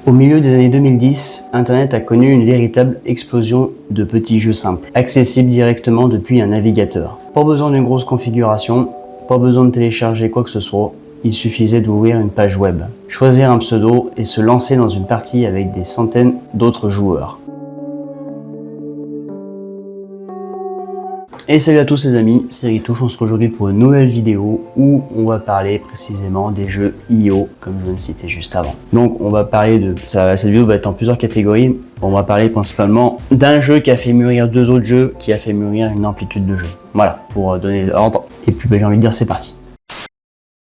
Au milieu des années 2010, Internet a connu une véritable explosion de petits jeux simples, accessibles directement depuis un navigateur. Pas besoin d'une grosse configuration, pas besoin de télécharger quoi que ce soit, il suffisait d'ouvrir une page web, choisir un pseudo et se lancer dans une partie avec des centaines d'autres joueurs. Et salut à tous les amis, c'est Ritouf, on se retrouve aujourd'hui pour une nouvelle vidéo où on va parler précisément des jeux IO, comme je viens de citer juste avant. Donc on va parler de... Cette vidéo va être en plusieurs catégories. On va parler principalement d'un jeu qui a fait mûrir deux autres jeux, qui a fait mûrir une amplitude de jeux. Voilà, pour donner l'ordre. Et puis j'ai envie de dire c'est parti.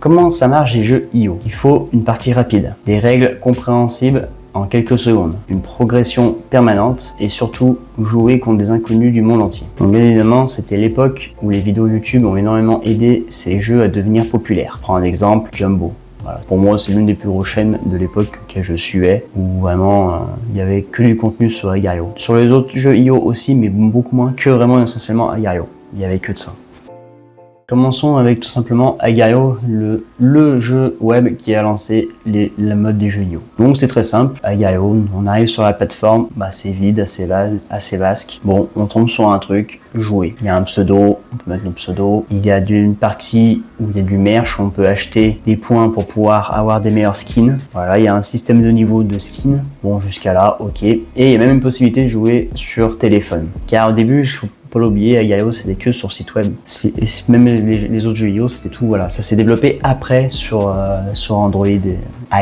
Comment ça marche les jeux IO? Il faut une partie rapide, des règles compréhensibles en quelques secondes, une progression permanente et surtout jouer contre des inconnus du monde entier. Donc bien évidemment, c'était l'époque où les vidéos YouTube ont énormément aidé ces jeux à devenir populaires. Prends un exemple, Jumbo. Voilà. Pour moi, c'est l'une des plus grosses chaînes de l'époque que je suivais, où vraiment il n'y avait que du contenu sur Agar.io. Sur les autres jeux IO aussi, mais beaucoup moins que vraiment essentiellement Agar.io. Il n'y avait que de ça. Commençons avec tout simplement Agar.io, le jeu web qui a lancé la mode des jeux IO. Donc c'est très simple, Agar.io, on arrive sur la plateforme, c'est vide, assez vasque. Bon, on tombe sur un truc, jouer. Il y a un pseudo, on peut mettre le pseudo. Il y a une partie où il y a du merch, on peut acheter des points pour pouvoir avoir des meilleurs skins. Voilà, il y a un système de niveau de skins. Bon, jusqu'à là, ok. Et il y a même une possibilité de jouer sur téléphone. Car au début, il faut pas l'oublier, Agar.io c'était que sur site web. Même les autres jeux IO c'était tout, voilà. Ça s'est développé après sur Android et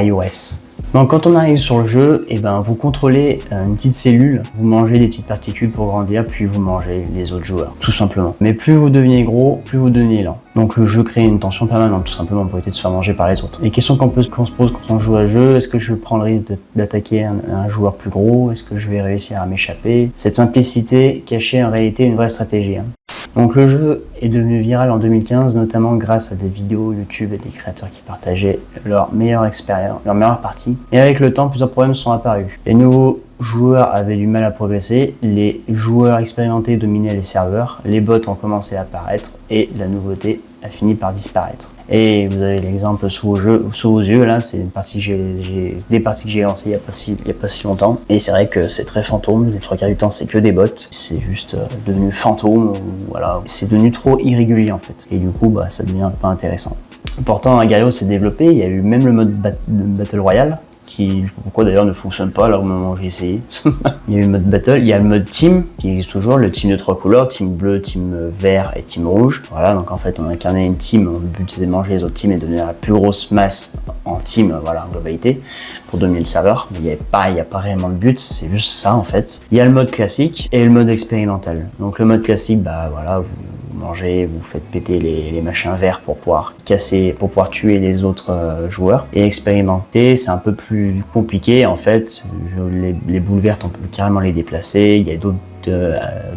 iOS. Donc quand on arrive sur le jeu, vous contrôlez une petite cellule, vous mangez des petites particules pour grandir, puis vous mangez les autres joueurs, tout simplement. Mais plus vous devenez gros, plus vous devenez lent. Donc le jeu crée une tension permanente, tout simplement pour éviter de se faire manger par les autres. Les questions qu'on se pose quand on joue à jeu, est-ce que je prends le risque d'attaquer un joueur plus gros? Est-ce que je vais réussir à m'échapper? Cette simplicité cachait en réalité une vraie stratégie. Donc le jeu est devenu viral en 2015, notamment grâce à des vidéos YouTube et des créateurs qui partageaient leur meilleure expérience, leur meilleure partie. Et avec le temps, plusieurs problèmes sont apparus. Les nouveaux joueurs avaient du mal à progresser, les joueurs expérimentés dominaient les serveurs, les bots ont commencé à apparaître et la nouveauté a fini par disparaître. Et vous avez l'exemple sous vos yeux, là, c'est des parties que j'ai lancées il y a pas si longtemps. Et c'est vrai que c'est très fantôme, les trois quarts du temps c'est que des bots, c'est juste devenu fantôme, voilà, c'est devenu trop irrégulier en fait. Et du coup, ça devient pas intéressant. Pourtant, Agar.io s'est développé, il y a eu même le mode Battle Royale, qui, je sais pas pourquoi d'ailleurs ne fonctionne pas là au moment où j'ai essayé. Il y a eu le mode battle, il y a le mode team qui existe toujours, le team de trois couleurs, team bleu, team vert et team rouge. Voilà, donc en fait on incarnait une team, le but c'était de manger les autres teams et de devenir la plus grosse masse en team, voilà, en globalité, pour dominer le serveur. Mais il n'y a pas réellement de but, c'est juste ça en fait. Il y a le mode classique et le mode expérimental. Donc le mode classique, voilà, vous mangez, vous faites péter les machins verts pour pouvoir casser, pour pouvoir tuer les autres joueurs. Et expérimenter, c'est un peu plus compliqué en fait. Les boules vertes, on peut carrément les déplacer. Il y a d'autres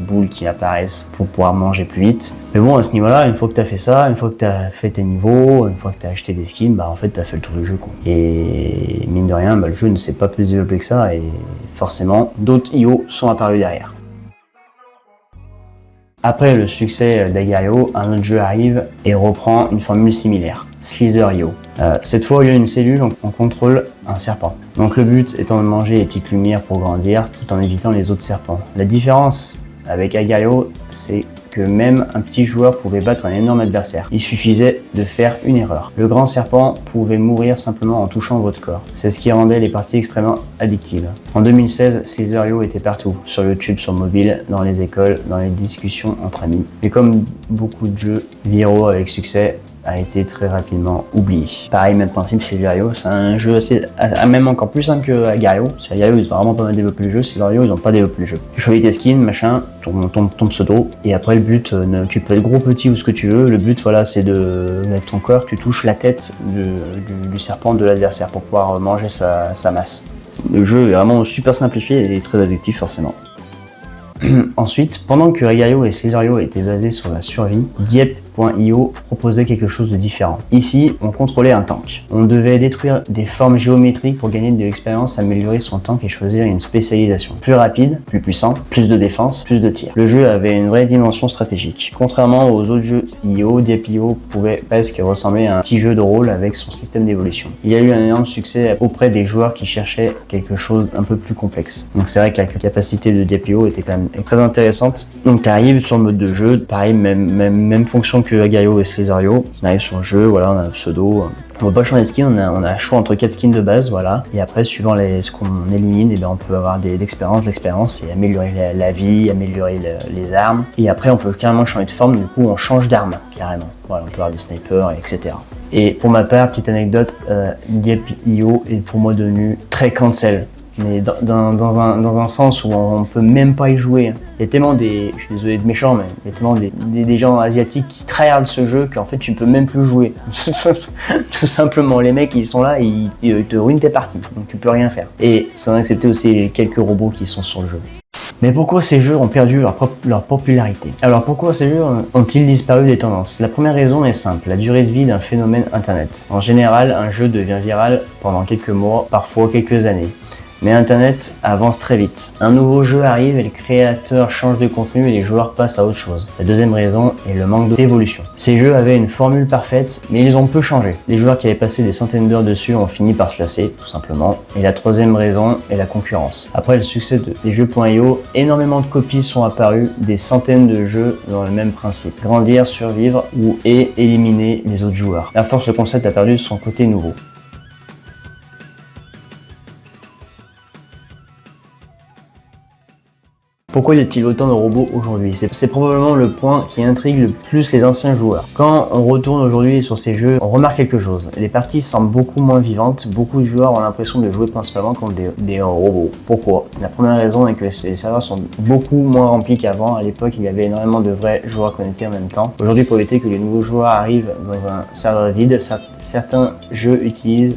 boules qui apparaissent pour pouvoir manger plus vite. Mais bon, à ce niveau-là, une fois que tu as fait ça, une fois que tu as fait tes niveaux, une fois que tu as acheté des skins, en fait, tu as fait le tour du jeu, quoi. Et mine de rien, le jeu ne s'est pas plus développé que ça et forcément, d'autres IO sont apparus derrière. Après le succès d'Agar.io, un autre jeu arrive et reprend une formule similaire, Slither.io. Cette fois, au lieu d'une cellule, on contrôle un serpent. Donc le but étant de manger les petites lumières pour grandir tout en évitant les autres serpents. La différence avec Agar.io, c'est que même un petit joueur pouvait battre un énorme adversaire. Il suffisait de faire une erreur. Le grand serpent pouvait mourir simplement en touchant votre corps. C'est ce qui rendait les parties extrêmement addictives. En 2016, Slither.io était partout, sur YouTube, sur mobile, dans les écoles, dans les discussions entre amis. Et comme beaucoup de jeux viraux avec succès, a été très rapidement oublié. Pareil, même principe, Slither.io, c'est un jeu même encore plus simple que Agar.io. Agar.io, ils ont vraiment pas mal développé le jeu, Slither.io, ils ont pas développé le jeu. Tu choisis tes skins, machin, ton pseudo, et après le but, tu peux être gros, petit ou ce que tu veux, le but, voilà, c'est avec ton corps, tu touches la tête du serpent de l'adversaire pour pouvoir manger sa masse. Le jeu est vraiment super simplifié et très addictif forcément. Ensuite, pendant que Agar.io et Slither.io étaient basés sur la survie, Dieppe Deep.io proposait quelque chose de différent. Ici, on contrôlait un tank. On devait détruire des formes géométriques pour gagner de l'expérience, améliorer son tank et choisir une spécialisation. Plus rapide, plus puissant, plus de défense, plus de tir. Le jeu avait une vraie dimension stratégique. Contrairement aux autres jeux IO, Deep.io pouvait presque ressembler à un petit jeu de rôle avec son système d'évolution. Il y a eu un énorme succès auprès des joueurs qui cherchaient quelque chose un peu plus complexe. Donc c'est vrai que la capacité de Deep.io était quand même très intéressante. Donc tu arrives sur le mode de jeu, pareil, même fonction que Agario et Cesario. On arrive sur le jeu, voilà, on a un pseudo. On va pas changer de skin, on a choix entre 4 skins de base, voilà. Et après, suivant ce qu'on élimine, on peut avoir de l'expérience et améliorer la vie, améliorer les armes. Et après, on peut carrément changer de forme, du coup, on change d'arme, carrément. Voilà, on peut avoir des snipers, etc. Et pour ma part, petite anecdote, Deep.io est pour moi devenu très cancel. Mais dans un sens où on peut même pas y jouer. Il y a tellement je suis désolé de méchant, mais il y a tellement des gens asiatiques qui tryhardent ce jeu qu'en fait tu peux même plus jouer. Tout simplement, les mecs ils sont là et ils te ruinent tes parties, donc tu peux rien faire. Et sans accepter aussi les quelques robots qui sont sur le jeu. Mais pourquoi ces jeux ont perdu leur popularité? Alors pourquoi ces jeux ont-ils disparu des tendances? La première raison est simple, la durée de vie d'un phénomène internet. En général, un jeu devient viral pendant quelques mois, parfois quelques années. Mais Internet avance très vite. Un nouveau jeu arrive et les créateurs changent de contenu et les joueurs passent à autre chose. La deuxième raison est le manque d'évolution. Ces jeux avaient une formule parfaite, mais ils ont peu changé. Les joueurs qui avaient passé des centaines d'heures dessus ont fini par se lasser, tout simplement. Et la troisième raison est la concurrence. Après le succès des jeux.io, énormément de copies sont apparues, des centaines de jeux dans le même principe. Grandir, survivre et éliminer les autres joueurs. À force, le concept a perdu son côté nouveau. Pourquoi y a-t-il autant de robots aujourd'hui? C'est probablement le point qui intrigue le plus les anciens joueurs. Quand on retourne aujourd'hui sur ces jeux, on remarque quelque chose. Les parties semblent beaucoup moins vivantes, beaucoup de joueurs ont l'impression de jouer principalement contre des robots. Pourquoi? La première raison est que les serveurs sont beaucoup moins remplis qu'avant. À l'époque, il y avait énormément de vrais joueurs connectés en même temps. Aujourd'hui, pour éviter que les nouveaux joueurs arrivent dans un serveur vide, certains jeux utilisent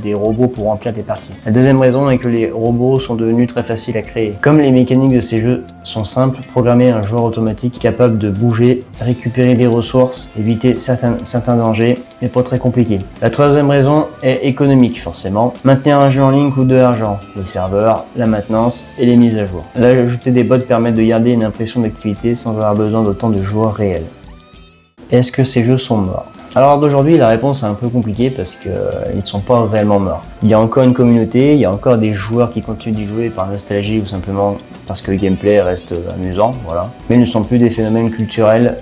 des robots pour remplir des parties. La deuxième raison est que les robots sont devenus très faciles à créer. Comme les mécaniques de ces jeux sont simples, programmer un joueur automatique capable de bouger, récupérer des ressources, éviter certains dangers n'est pas très compliqué. La troisième raison est économique forcément. Maintenir un jeu en ligne coûte de l'argent, les serveurs, la maintenance et les mises à jour. Là, ajouter des bots permet de garder une impression d'activité sans avoir besoin d'autant de joueurs réels. Est-ce que ces jeux sont morts? Alors d'aujourd'hui, la réponse est un peu compliquée parce qu'ils ne sont pas réellement morts. Il y a encore une communauté, il y a encore des joueurs qui continuent d'y jouer par nostalgie ou simplement parce que le gameplay reste amusant, voilà. Mais ils ne sont plus des phénomènes culturels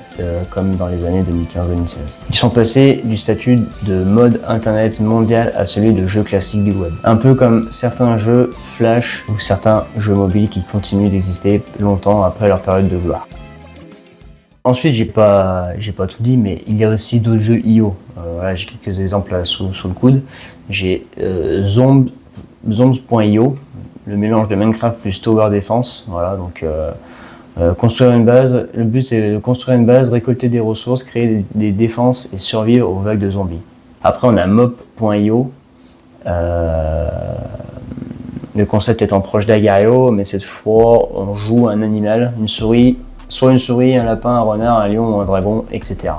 comme dans les années 2015-2016. Ils sont passés du statut de mode internet mondial à celui de jeu classique du web. Un peu comme certains jeux Flash ou certains jeux mobiles qui continuent d'exister longtemps après leur période de gloire. Ensuite, j'ai pas tout dit, mais il y a aussi d'autres jeux IO. Voilà, j'ai quelques exemples là, sous le coude. J'ai Zombs.io, le mélange de Minecraft plus Tower Defense. Voilà, donc construire une base. Le but c'est de construire une base, récolter des ressources, créer des défenses et survivre aux vagues de zombies. Après, on a Mop.io. Le concept étant proche d'Agario, mais cette fois, on joue un animal, une souris. Soit une souris, un lapin, un renard, un lion ou un dragon, etc.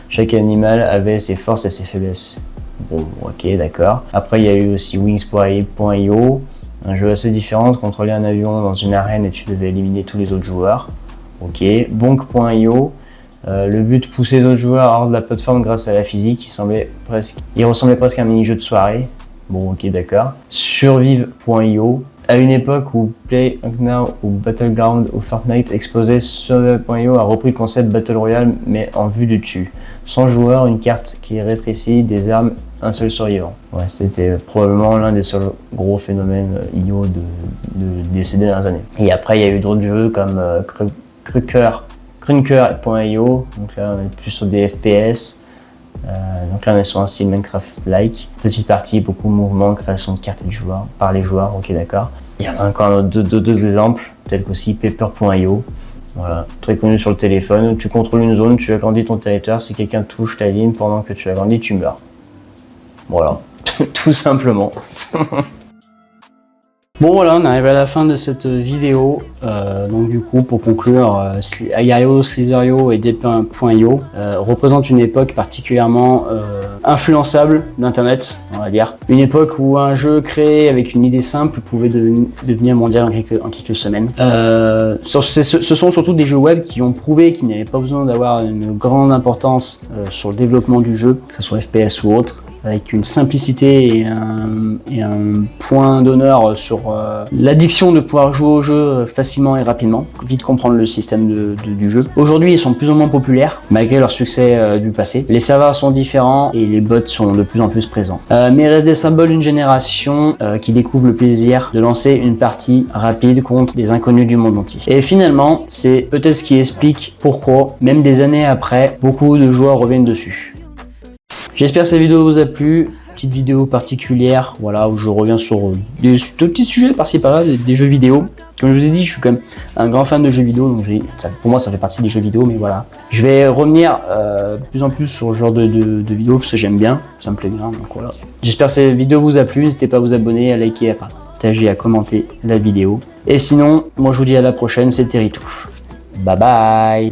Chaque animal avait ses forces et ses faiblesses. Bon, ok, d'accord. Après, il y a eu aussi Wings.io, un jeu assez différent, contrôler un avion dans une arène et tu devais éliminer tous les autres joueurs. Ok. Bonk.io, le but, pousser les autres joueurs hors de la plateforme grâce à la physique, il ressemblait presque à un mini-jeu de soirée. Bon, ok, d'accord. Survive.io, à une époque où PlayerUnknown's ou Battlegrounds ou Fortnite explosait, Survive.io a repris le concept Battle Royale mais en vue du dessus. 100 joueurs, une carte qui est rétrécie, des armes, un seul survivant. Ouais, c'était probablement l'un des seuls gros phénomènes IO de ces dernières années. Et après, il y a eu d'autres jeux comme Krunker.io, donc là on est plus sur des FPS. Donc là on est sur un style Minecraft-like, petite partie, beaucoup de mouvements, création de cartes par les joueurs, ok d'accord. Il y en a encore d'autres exemples, tels qu'aussi Paper.io, voilà, très connu sur le téléphone, tu contrôles une zone, tu agrandis ton territoire, si quelqu'un touche ta ligne pendant que tu agrandis, tu meurs. Voilà, tout simplement. Bon voilà, on arrive à la fin de cette vidéo. Donc du coup, pour conclure, Agar.io, Slither.io et Deep.io représentent une époque particulièrement influençable d'Internet, on va dire. Une époque où un jeu créé avec une idée simple pouvait devenir mondial en quelques semaines. Ce sont surtout des jeux web qui ont prouvé qu'ils n'avaient pas besoin d'avoir une grande importance sur le développement du jeu, que ce soit FPS ou autre, avec une simplicité et un point d'honneur sur l'addiction de pouvoir jouer au jeu facilement et rapidement, vite comprendre le système du jeu. Aujourd'hui, ils sont de plus en moins populaires, malgré leur succès du passé. Les serveurs sont différents et les bots sont de plus en plus présents. Mais restent des symboles d'une génération qui découvre le plaisir de lancer une partie rapide contre des inconnus du monde entier. Et finalement, c'est peut-être ce qui explique pourquoi, même des années après, beaucoup de joueurs reviennent dessus. J'espère que cette vidéo vous a plu, petite vidéo particulière, voilà, où je reviens sur deux petits sujets par-ci par-là, des jeux vidéo. Comme je vous ai dit, je suis quand même un grand fan de jeux vidéo, donc pour moi ça fait partie des jeux vidéo, mais voilà. Je vais revenir de plus en plus sur ce genre de vidéos, parce que j'aime bien, ça me plaît bien, donc voilà. J'espère que cette vidéo vous a plu, n'hésitez pas à vous abonner, à liker, à partager, à commenter la vidéo. Et sinon, moi je vous dis à la prochaine, c'était Ritouf. Bye bye.